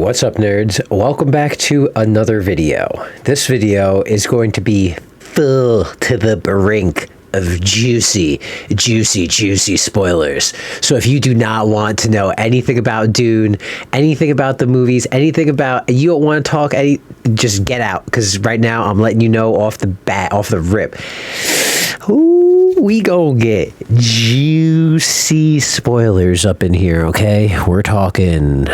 What's up, nerds? Welcome back to another video. This video is going to be full to the brink of juicy spoilers. So if you do not want to know anything about Dune, anything about the movies, anything about, you don't want to talk just get out, because right now I'm letting you know off the rip. Ooh, we gonna get juicy spoilers up in here, okay? We're talking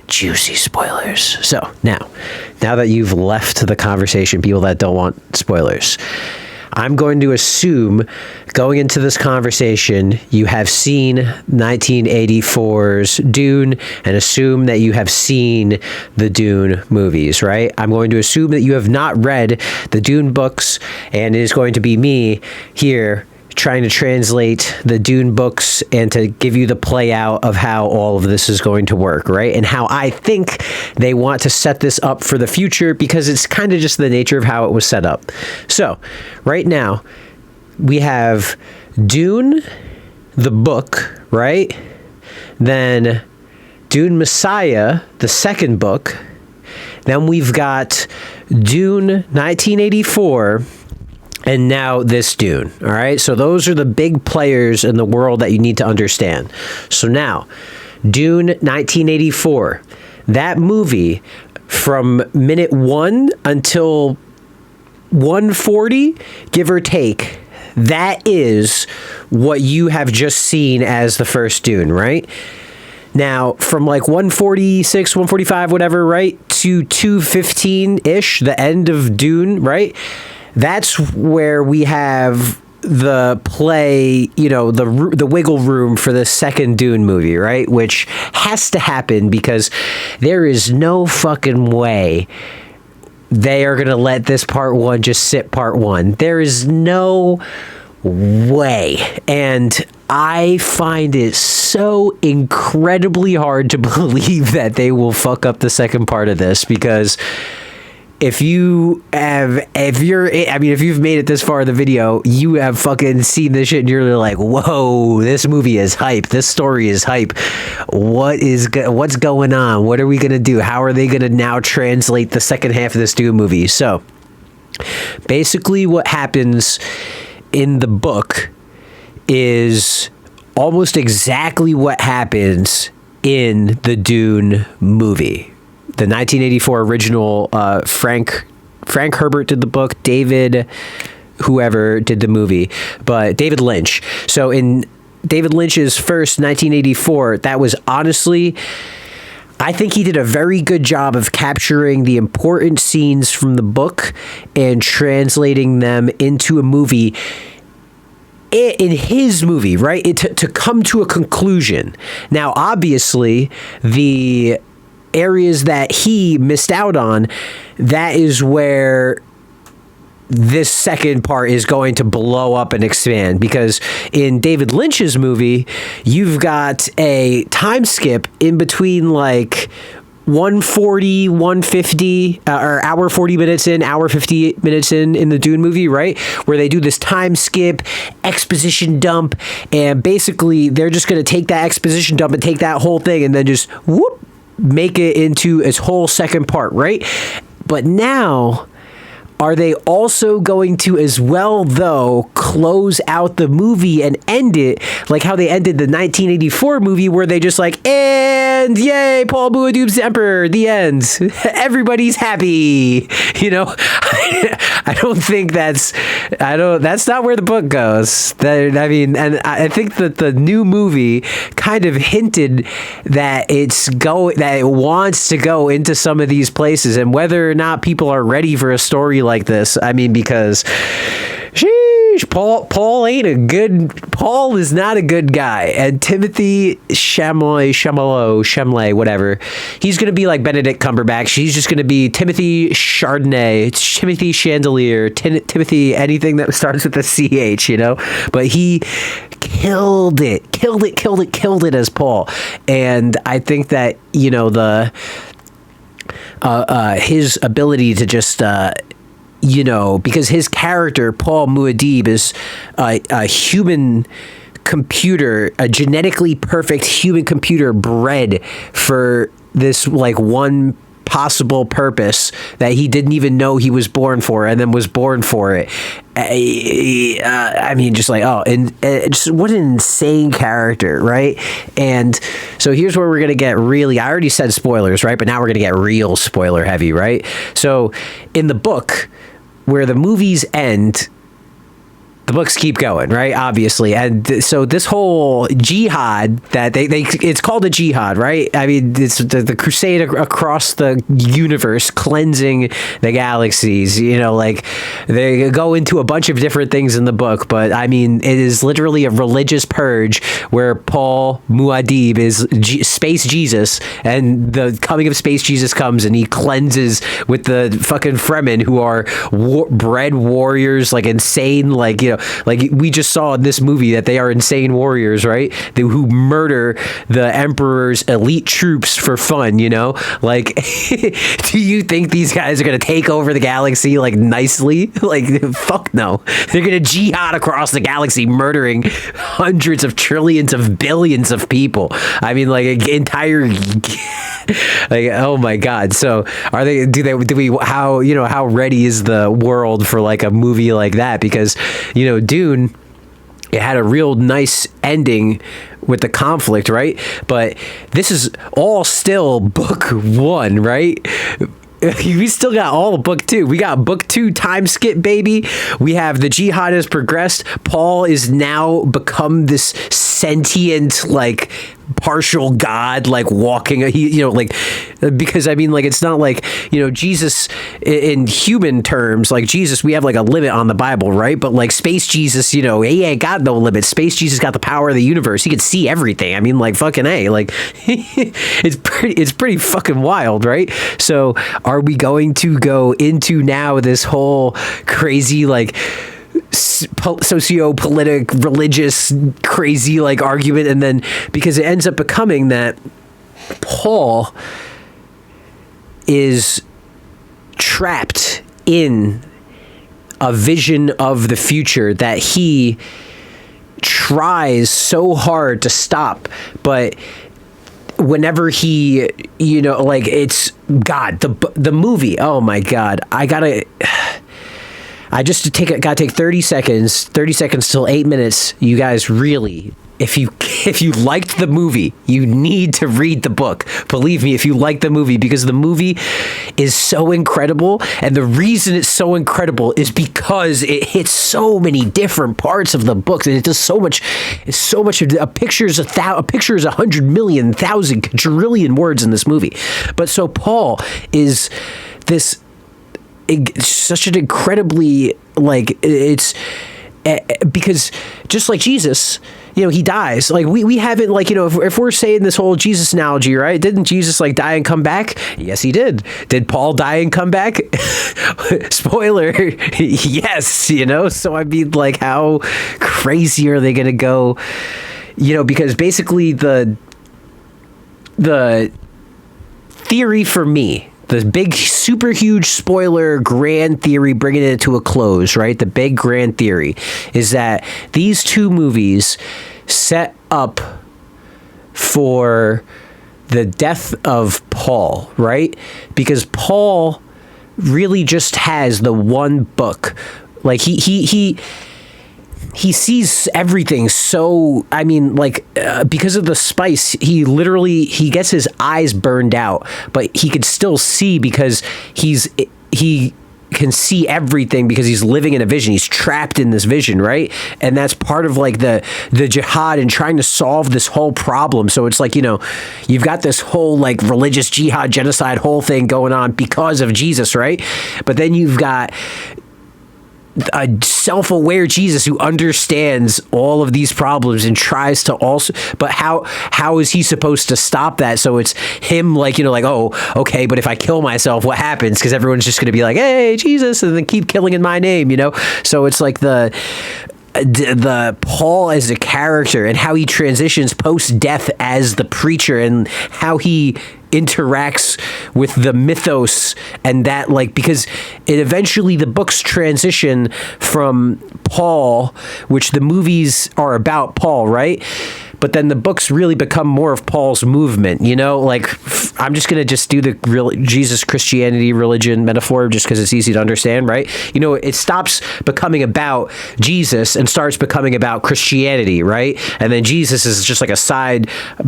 juicy spoilers. So now that you've left the conversation, people that don't want spoilers, I'm going to assume going into this conversation you have seen 1984's Dune, and assume that you have seen the Dune movies, right? I'm going to assume that you have not read the Dune books, and it is going to be me here trying to translate the Dune books and to give you the play out of how all of this is going to work, right? And how I think they want to set this up for the future, because it's kind of just the nature of how it was set up. So right now we have Dune, the book, right? Then Dune Messiah, the second book. Then we've got Dune 1984, and now this Dune, all right? So those are the big players in the world that you need to understand. So now, Dune 1984, that movie, from minute 1 until 140, give or take, that is what you have just seen as the first Dune, right? Now, from like 146, 145, whatever, right, to 215-ish, the end of Dune, right? That's where we have the play, you know, the wiggle room for the second Dune movie, right? Which has to happen, because there is no fucking way they are going to let this part one just sit part one. There is no way. And I find it so incredibly hard to believe that they will fuck up the second part of this, because if you've made it this far in the video, you have fucking seen this shit and you're like, whoa, this movie is hype. This story is hype. What's going on? What are we going to do? How are they going to now translate the second half of this Dune movie? So basically what happens in the book is almost exactly what happens in the Dune movie. The 1984 original, Frank Herbert did the book, David, whoever did the movie, but David Lynch. So in David Lynch's first 1984, that was honestly, I think he did a very good job of capturing the important scenes from the book and translating them into a movie in his movie, right? To come to a conclusion. Now, obviously, the areas that he missed out on, that is where this second part is going to blow up and expand, because in David Lynch's movie, you've got a time skip in between like 140, 150, or hour 40 minutes in, hour 50 minutes in the Dune movie, right? Where they do this time skip, exposition dump, and basically they're just going to take that exposition dump and take that whole thing and then just whoop, make it into its whole second part, right? But now, are they also going to as well, though, close out the movie and end it like how they ended the 1984 movie, where they just like, and yay, Paul Boudou's Emperor, the end. Everybody's happy. You know, I don't think that's not where the book goes. And I think that the new movie kind of hinted that that it wants to go into some of these places, and whether or not people are ready for a story like this, I mean, because sheesh, Paul is not a good guy, and Timothy Chalamet, whatever, he's gonna be like Benedict Cumberbatch. He's just gonna be Timothy Chardonnay, Timothy Chandelier, Timothy anything that starts with a CH, you know. But he killed it as Paul, and I think that, you know, his ability to just you know, because his character, Paul Muad'Dib, is a human computer, a genetically perfect human computer bred for this like one possible purpose that he didn't even know he was born for, and then was born for it. I mean, just like, oh, and just what an insane character, right? And so here's where we're gonna get really, I already said spoilers, right? But now we're gonna get real spoiler heavy, right? So in the book, where the movies end, the books keep going, right? Obviously. And so this whole jihad that they it's called a jihad, right? I mean, it's the crusade across the universe, cleansing the galaxies, you know, like they go into a bunch of different things in the book, but I mean, it is literally a religious purge where Paul Muad'Dib is Space Jesus, and the coming of Space Jesus comes and he cleanses with the fucking Fremen, who are bred warriors, like insane, like, you know, like we just saw in this movie that they are insane warriors, right? Who murder the Emperor's elite troops for fun, you know? Like, do you think these guys are going to take over the galaxy, like, nicely? Like, fuck no. They're going to jihad across the galaxy, murdering hundreds of trillions of billions of people. I mean, like, an entire... like, oh my God. So are they, do we, how, you know, how ready is the world for like a movie like that? Because, you know, Dune, it had a real nice ending with the conflict, right? But this is all still book one, right? We still got all of book two. We got book two time skip, baby. We have the jihad has progressed. Paul is now become this sentient, like, partial God, like walking, he, you know, like, because I mean, like, it's not like, you know, Jesus in human terms, like Jesus, we have like a limit on the Bible, right? But like Space Jesus, you know, he ain't got no limits. Space Jesus got the power of the universe. He could see everything. I mean, like, fucking A, like, it's pretty fucking wild, right? So are we going to go into now this whole crazy, like, socio-politic, religious, crazy, like, argument, and then because it ends up becoming that Paul is trapped in a vision of the future that he tries so hard to stop, but whenever he, you know, like, it's God, the movie, oh my God, I just gotta take 30 seconds till 8 minutes. You guys, really, if you liked the movie, you need to read the book. Believe me, if you like the movie, because the movie is so incredible, and the reason it's so incredible is because it hits so many different parts of the book, and it does so much. It's so much. A picture is 100 million, 1,000 quadrillion words in this movie. But so Paul is this. Such an incredibly, like, it's because just like Jesus, you know, he dies. Like, we haven't, like, you know, if we're saying this whole Jesus analogy, right? Didn't Jesus, like, die and come back? Yes, he did. Did Paul die and come back? Spoiler, yes, you know? So, I mean, like, how crazy are they going to go? You know, because basically the theory for me, the big, super huge spoiler grand theory, bringing it to a close, right? The big grand theory is that these two movies set up for the death of Paul, right? Because Paul really just has the one book. Like, he sees everything. So, I mean, like, because of the spice, he gets his eyes burned out, but he could still see because he can see everything because he's living in a vision. He's trapped in this vision, right? And that's part of, like, the jihad and trying to solve this whole problem. So it's like, you know, you've got this whole, like, religious jihad, genocide whole thing going on because of Jesus, right? But then you've got a self-aware Jesus who understands all of these problems and tries to also, but how is he supposed to stop that? So it's him, like, you know, like, oh, okay, but if I kill myself, what happens? Because everyone's just going to be like, hey, Jesus, and then keep killing in my name, you know? So it's like the Paul as a character and how he transitions post-death as the preacher and how he interacts with the mythos, and that, like, because it eventually, the books transition from Paul, which the movies are about Paul, right? But then the books really become more of Paul's movement, you know? Like, I'm just gonna just do the real Jesus Christianity religion metaphor just because it's easy to understand, right? You know, it stops becoming about Jesus and starts becoming about Christianity, right? And then Jesus is just like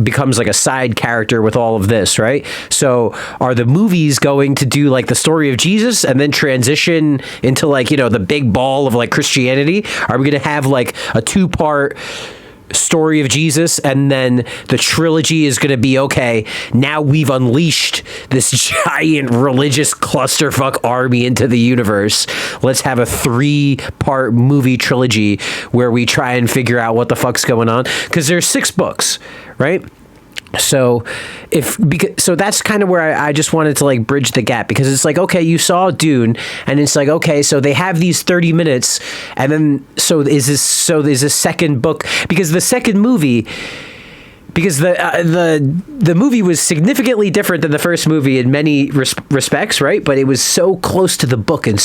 becomes like a side character with all of this, right? So are the movies going to do like the story of Jesus and then transition into like, you know, the big ball of like Christianity? Are we gonna have like a 2-part story of Jesus, and then the trilogy is going to be, okay, now we've unleashed this giant religious clusterfuck army into the universe. Let's have a 3-part movie trilogy where we try and figure out what the fuck's going on, because there's 6 books, right? So so that's kind of where I just wanted to like bridge the gap, because it's like, okay, you saw Dune, and it's like, okay, so they have these 30 minutes, and then there's a second book, because the second movie, because the movie was significantly different than the first movie in many respects, right? But it was so close to the book, and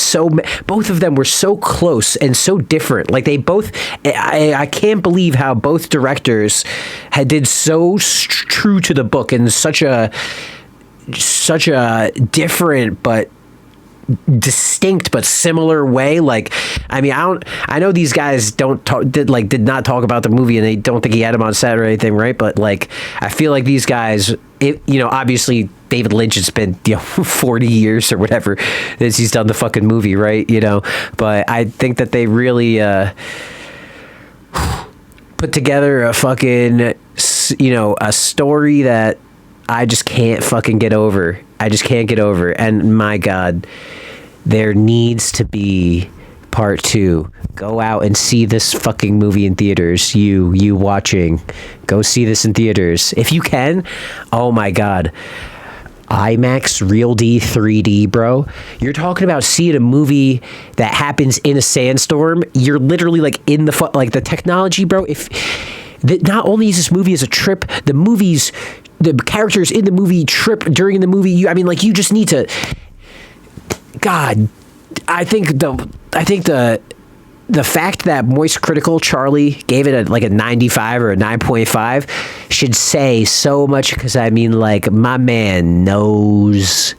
both of them were so close and so different. Like they both, I can't believe how both directors did so true to the book in such a different but distinct but similar way. Like, I mean, I know these guys did not talk about the movie, and they don't think he had him on set or anything, right? But like, I feel like these guys, you know, obviously David Lynch has been, you know, 40 years or whatever as he's done the fucking movie, right? You know, but I think that they really put together a fucking, you know, a story that I just can't fucking get over. I just can't get over. And my God, there needs to be part 2. Go out and see this fucking movie in theaters. You watching, go see this in theaters if you can. Oh my God, IMAX, Real D, 3D, bro. You're talking about seeing a movie that happens in a sandstorm. You're literally like in the like the technology, bro. Not only is this movie as a trip, the characters in the movie trip during the movie. You just need to. God, I think the fact that Moist Critical Charlie gave it a 95 or a 9.5 should say so much, because I mean, like, my man knows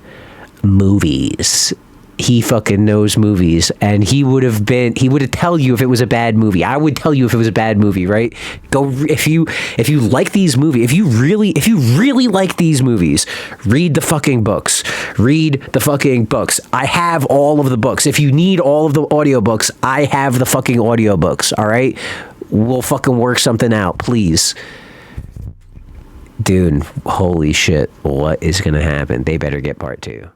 movies. He fucking knows movies, and he would tell you if it was a bad movie. I would tell you if it was a bad movie, right? If you like these movies, if you really like these movies, read the fucking books. I have all of the books. If you need all of the audiobooks, I have the fucking audiobooks, all right? We'll fucking work something out, please. Dude, holy shit, what is gonna happen? They better get part 2.